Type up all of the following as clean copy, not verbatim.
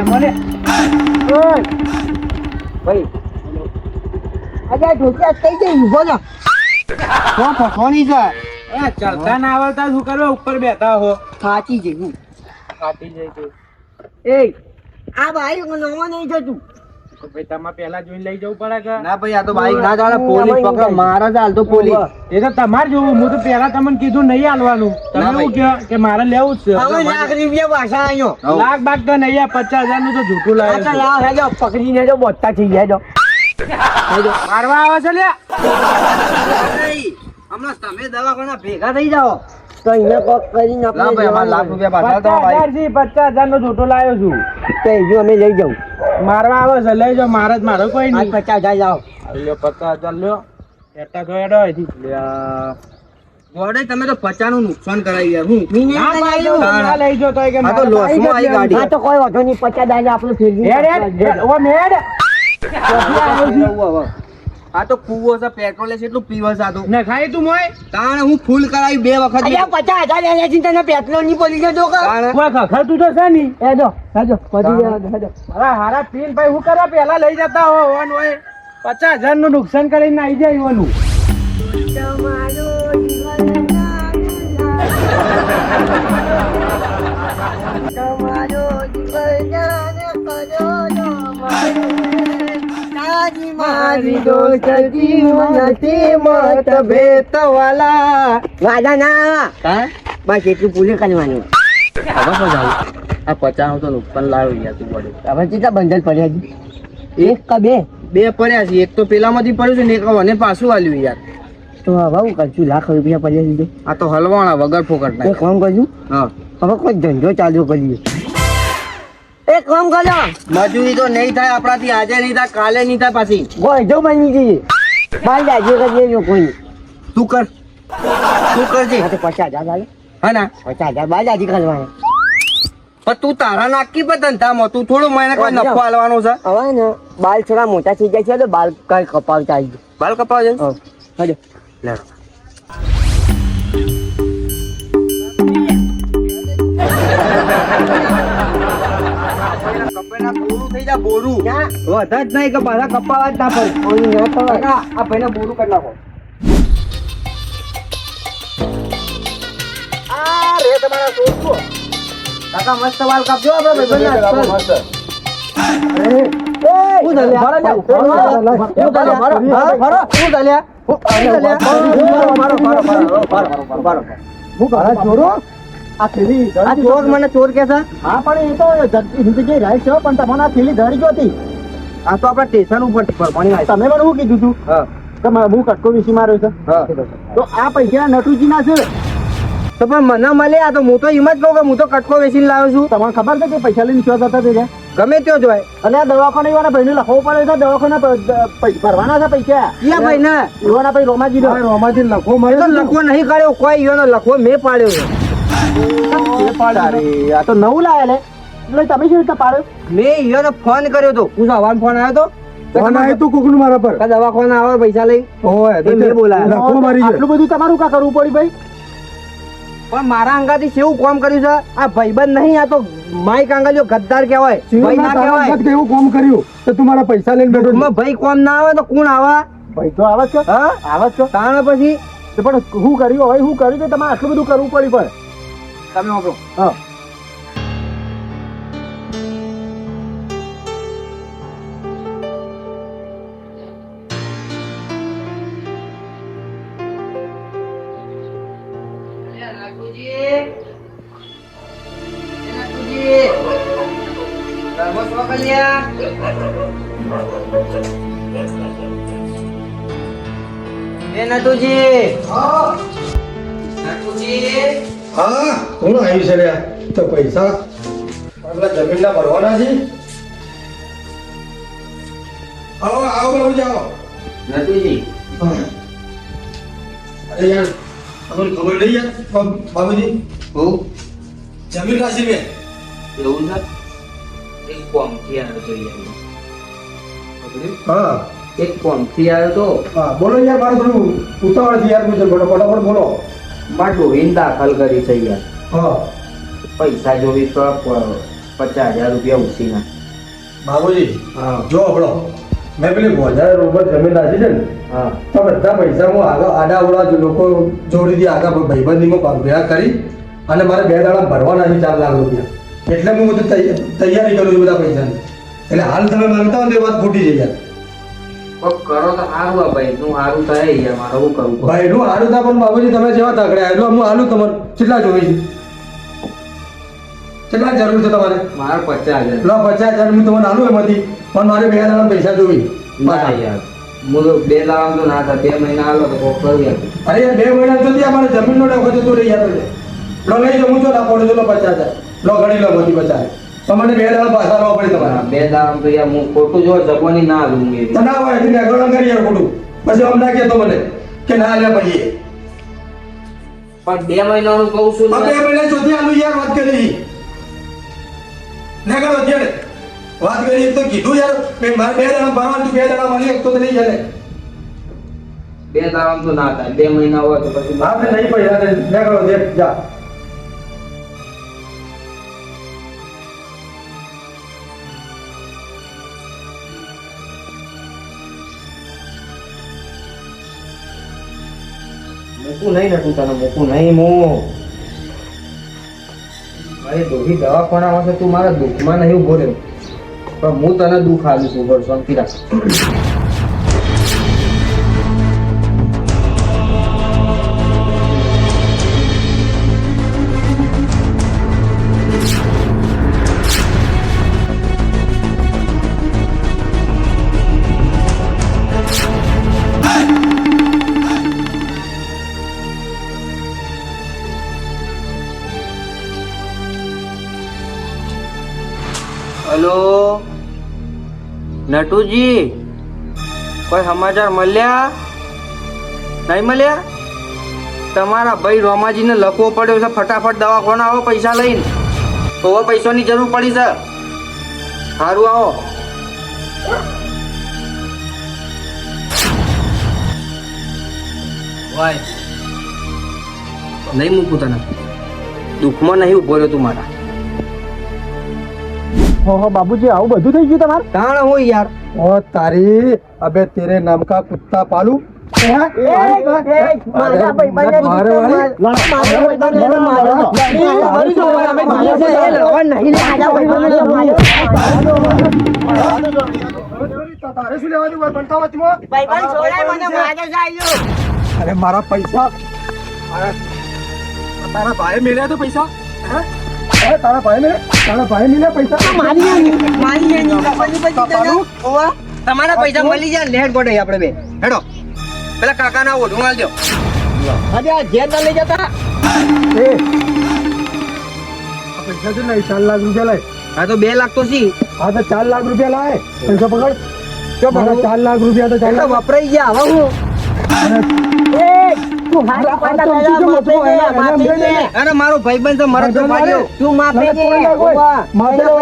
મને ભાઈ આજે ઢોકળા કઈ જઈ ઉભો ને કોણ ફસવાની છે ચડતા ના આવડતા શું કરવા ઉપર બેઠા હો થાચી જઈ ફાટી જાય તો એ આ ભાઈ નવા નહીં જતું ભાઈ તમારે પેલા જોઈને લઈ જવું પડે કે ના ભાઈ આ તો બાઈક ના ચાલે પોલીસ પકડ મારા જ હાલ તો પોલીસ એ તો તમારે જોવું હું તો પેલા તમને કીધું નહીં હાલવાનું તમે ના એવું કહો કે મારે લેવું જ હવે લાખ રૂપિયા પાછા આવ્યો છે લાખ બાગ તો નહીં આ 50,000 નું તો જૂઠું આ તો લાવે લાવ હેજો પકડીને જો બોતા થઈ જાય જો મારવા આવે છે લે હમણાં તમે દવાખાના ભેગા થઈ જાઓ તો અહીંયા કોક કરીને ના ભાઈ અમારે લાખ રૂપિયા પાછા તો 50,000 નો જૂઠો લાવ્યો છું તો જો અમે લઈ જાઉં મારવા આવે છે લઈ જાઓ મારે જ મારો કોઈ આ નહીં 50,000 લાવો લ્યો 50,000 લ્યો એટલા તો એડો અહીંથી ગોડે તમે તો 50 નું નુકસાન કરાવી યાર હું ના પાડ્યું, ના લઈ જાઓ તોય કે આ તો મારે લોસમાં આવી ગાડી. આ તો કોઈ વાંધો નહીં 50,000 આપણે ફેરવી હેડ હેડ ઓ મેડ ક્યાંથી આવ્યો છે? આ તો કૂવો છે પેટ્રોલ છે એટલું પીવે છે આ તો ને ખાઈ તું મોય તાણે હું ફૂલ કરાવી 2 વખત અલ્યા 50,000 લેલે છે તને પેટ્રોલ ની પોલી જતો કા તાણે કોઈ ખખર તું તો છે નહીં હેજો હેજો પડી જાય હેજો હારા પીન ભાઈ હું કરવા પેલા લઈ જતા હો વન હોય 50,000 નું નુકસાન કરીને આવી જાય ઈવાનું મારી દોસ્તી નથી મત બેતવાલા વાદા ના હા બસ એટલું પૂરી કરવાનું હવે તો જાવ આ 50 નું તો નુકસાન લાવ્યો યાર તું બોલે હવે કેટલા બંધલ પડ્યા છે એક કા બે 2 પડ્યા છે એક તો પેલામાંથી પડ્યું છે ને એક મને પાછું આલ્યું યાર તો હવે હું કરશું લાખ રૂપિયા પડ્યા છે આ તો હલવાણા વગર ફોકટ એક કામ કરશું હા હવે કોઈ ધંધો ચાલુ કરીએ એક કામ કરો મજૂરી તો નહીં થાય આપણાથી આજે નહીં થાય કાલે નહીં થાય પાછી ગોળજો બની જઈએ બાર જાજે કરીએ જો કોઈ તું કર તું કરજે હા તો 50,000 ચાલે હા ના 50,000 બાર જાજી કરવાના પણ તું તારા નાખી પર ધંધામાં તું થોડું મને કોઈ નફો આલવાનો છે હવે ને બાલ થોડા મોટા થઈ જાય છે તો બાલ કઈ કપાવતા આવી બાલ કપાવ છે હજો લે બોરું થઈ જા બોરું ના વધા જ નહીં કે પાછા કપાવા જ ના પડે કોઈ ના ખવાય કાકા, આ ભાઈને બોરું કરી નાખો આ રે તમારા સોચો કાકા મસ્ત વાલ કાપજો આપણે ભાઈબંધના. હું આ ચોર મને ચોર કે છે હા પણ એ તો જિંદગી રહે છે પણ તમને આ થેલી ધડી ગયો હતી આ તો આપણા સ્ટેશન ઉપર પરમાણી આવી. તમે પણ હું કીધું તું હા કે હું કટકો વિસી માર્યો છે હા તો આ પૈસા નટુજી ના છે તો પણ મને મળે આ તો હું તો એમ જ કહું કે હું તો કટકો વેચીને લાવ્યો છું તમને ખબર છે કે પૈસા લઈને શું જતા તે ગમે ત્યાં જોય અને આ દવાખાના એવાના ભાઈને લખવું પડે છે દવાખાના ભરવાના છે પૈસા ક્યાં ભાઈ ને એવાના ભાઈ રોમાજી રોમાજી લખવો એ તો લખવો નહીં કર્યો કોઈ એનો લખવો મેં પાડ્યો છે આ તો નવું લાયા લે એટલે તમે શું રીતે પાડ્યો મેં ઈયોને ફોન કર્યો તો હું સવારનો ફોન આવ્યો તો ફોન આવ્યો તું કોકનું મારા પર કે દવાખાના આવે પૈસા લઈ ઓય એ મેં બોલાયા. લખવો મારી આટલું બધું તમારું કા કરવું પડી ભાઈ પણ મારા અંગાથી કેવું કામ કર્યું છે આ ભાઈબંધ નહીં આ તો માઈક આંગળીઓ ગદ્દાર કહેવાય ભાઈ ના કહેવાય કેવું કામ કર્યું તો તું મારા પૈસા લઈને બેઠો એમાં ભાઈ કોમ ના આવે તો કોણ આવે ભાઈ તો આવા છો હા આવા છો તાણે પછી પણ હું કર્યું હવે હું કર્યું તો તમારે આટલું બધું કરવું પડી પણ તમે વાપરો હા હા કોણ આવ્યું છે રે તો પૈસા આપણા જમીનના ભરવાના છે આવો આવો બાબુજી આવો નટુજી અરે યાર તમને ખબર નહીં યાર બાબુજી હું જમીન રાશિ મેં એવું છે એક કોમથી આવ્યો તો યાર હા એક કોમથી આવ્યો તો હા બોલો યાર મારું થોડું ઉતાવળ છે યાર મુજબ ફટાફટ બોલો મારે ડોહીને દાખલ કરી છે યાર હા પૈસા જોવી તો 50,000 રૂપિયા ઉછીના. બાબુજી હા જો આપણો મેં પેલી 1000 રોબર જમીન રાખી છે ને હા તો બધા પૈસા હું આગળ આડાવડા લોકો જોડીથી આગળ ભાઈબંધીમાં ભેગા કરી અને મારે 2 દાડા ભરવાના છે 4 લાખ રૂપિયા એટલે હું બધું તૈયારી કરું છું બધા પૈસાની એટલે હાલ તમે માંગતા હો તો એ વાત ખોટી છે યાર કોક કરો તો સારું આ ભાઈ નું સારું થાય યાર મારે શું કરવું પડે? ભાઈનું હારું હતા પણ બાબુજી તમે જેવા તકડ્યા એટલું હું હાલું તમારે કેટલા જોઈએ છે કેટલા જરૂર છે તમારે મારે 50,000. લો 50,000 હું તમને હાલું એમાંથી પણ મારે 2 દાડા પૈસા જોઈ ના યાર હું તો 2 દાડા તો ના થાય 2 મહિના હાલો તો કોક કરું યાર. અરે યાર 2 મહિના સુધી અમારે જમીનનો ડખો જતો રહી યાર લો લઈ જાઉં છો ના પડે તો લો 50,000 લો ગણી લો બધી 50 તો મને 2 દાડા પાછા લાવવા પડે તમારે 2 દાડા તો યાર હું ખોટું જો જગવાની ના હાલું હું એવી. તો ના હોય એટલે આગળ કરી યાર ખોટું પછી આમ ના કહેતો મને કે ના લે પછી પણ 2 મહિનાનું કહું છું ને. 2 મહિના સુધી આનું યાર વાત કરી ના કરો અત્યારે વાત કરી તો કીધું યાર કે મારે 2 દાડા ભરવાનું 2 દાડા મળી એક તો નહીં ચાલે 2 દાડા તો ના થાય 2 મહિના હોય તો પછી આપણે નહીં પૈસા ના કરો દેખ જા મૂકું નહીં નતું તને મૂકું નહીં હું મારી દોઢી દવાખાનામાં છે તું મારા દુઃખમાં નહીં ઉભો રહ્યો પણ હું તને દુઃખ આલું છું બોલ શાંતિ રાખ. હેલો નટુજી કોઈ સમાચાર મળ્યા નહીં મળ્યા? તમારા ભાઈ રોમાજીને લખવો પડ્યો છે ફટાફટ દવાખાના આવો પૈસા લઈને તો પૈસાની જરૂર પડી છે. સારું આવો. વાય નહીં મૂકું તને દુઃખમાં નહીં ઉભો રહ્યો તું મારા. ઓહો બાબુજી આવું બધું થઈ ગયું તમારે તાણ હોય યાર. ओ तारी अबे तेरे नाम का कुत्ता पालू अरे मारा पैसा तारा भाई मिले तो पैसा तारा भाई मिले पैसा તમારા પૈસા મળી જાય લેટ ગોડે આપણે બે હેડો પેલા કાકા ના ઓઢું આલજો. અરે આ જેલ ના લઈ જતા पैसा जो नहीं 4 लाख रुपया लाए હા તો 2 લાખ તો સી हाँ तो 4 लाख रुपया लाए पैसा पकड़ क्यों पकड़ू? 4 लाख रुपया तो 4 लाख વપરાઈ ગયા હવે હું અરે મારો ભાઈબંધ છે મરદ તો પાડ્યો તું માફી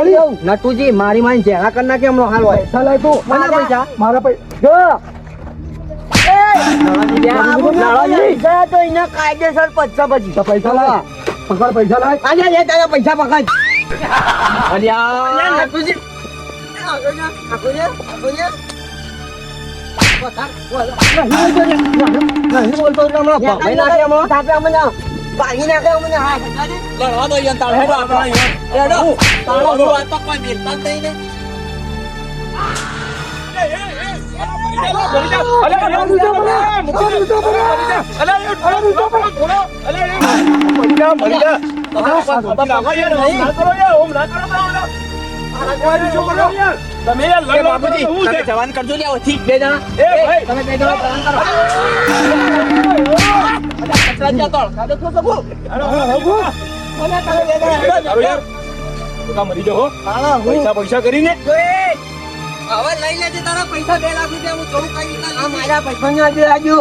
દે નટુજી મારી માન જેલા કર નાખે હમણો હાલ હોય पैसा लाए तू મારા પૈસા मारा पैसा કાયદેસર પૈસા પછી तो पैसा लाए पकड़ पैसा लाए પૈસા પકડ નટુજી નહીં બોલતો હમણાં ભાઈ નાખે હમણાં ભાગી નાખે હમણાં લડવા દો યાર તાળ હેડો આપણે હેડો તાળો વાત તો કોઈ બેલતા જ નહીં ને જવાન કરજો લે ઓછી બે જણા તમે બે જણા પૈસા કરીને હવે લઈ લેજે તારા પૈસા 2 લાખ રૂપિયા હું થોડું કઈ આ મારા પૈસા ને આજે આજુ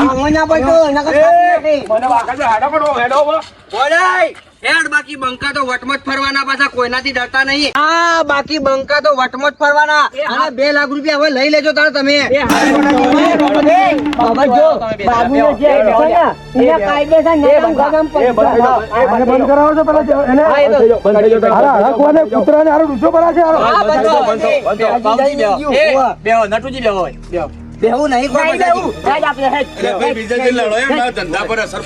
અંગોના પૈસો એના કા મને વાકા છે હાડો કરો હેડો ઓલાય હેડ બાકી બંકા તો વટમાં જ ફરવાના પાછા કોઈનાથી ડરતા નહીં હા બાકી બંકા તો વટમાં જ ફરવાના અને 2 લાખ રૂપિયા હવે લઈ લેજો તારે તમે બાબા જો બાબુને જે છે ને એના કાયદેસર નિયમ ગગમ આને બંધ કરાવો છો પેલા એને હારા હારા કોને કૂતરાને હારો ડૂસો પડા છે હારો બેહું નહીં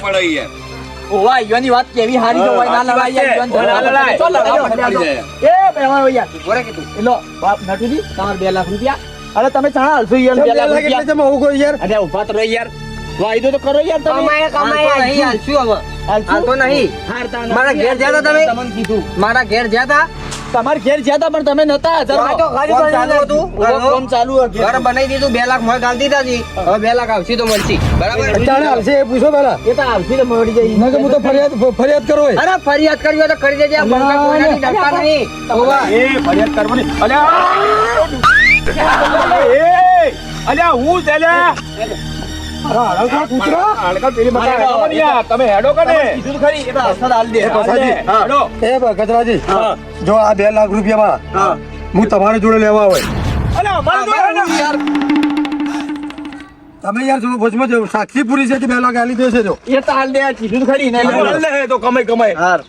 કોઈ ઓવા ઈવાની વાત કેવી હારી જો હોય ના લડાઈ ઈવાન ના લડાઈ ચલ લડાઈ એ બેહવા યાર બોરે કે તું લો બાપ નટુજી તમાર 2 લાખ રૂપિયા અરે તમે ચાણા હલસો યાર 2 લાખ રૂપિયા એટલે હું કોઈ યાર અરે ઉભા તો રહી યાર વાયદો તો કરો યાર તમે કમાય નહીં હાલશું હવે હાલતો નહીં મારા ઘેર જ્યાં તમે તમને કીધું મારા ઘેર જ્યાં તા તમાર ઘેર જ્યાં તા પણ તમે નતા કામ ચાલુ હતું ઘર બનાવી દીધું 2 લાખ મોય ગાલ દીધા છી હવે 2 લાખ આવશે તો મળશે બરાબર ચાલે હાલશે એ પૂછો પેલા એ તો આવશે તો મળી જાય ના કે હું તો ફરિયાદ કરો હોય અરે ફરિયાદ કરવી હોય તો કરી દેજે આ બંકા કોઈનાથી ડરતા નહીં ઓવા એ ફરિયાદ કરવાની અલ્યા એ અલ્યા હું ચાલ્યા તમે હેડો કને કીધું ખરી એ તો અસર હાલ દે હેડો એ ગજરાજી જો આ 2 લાખ રૂપિયામાં હું તમારી જોડે લેવા હોય અલ્યા અમારે તો યાર તમે યાર જો ભોજમાં સાક્ષી પૂરી છે કે 2 લાખ આલી દેશે જો એ તો હાલ દે કીધું ખરી ને તો કમાઈ હાર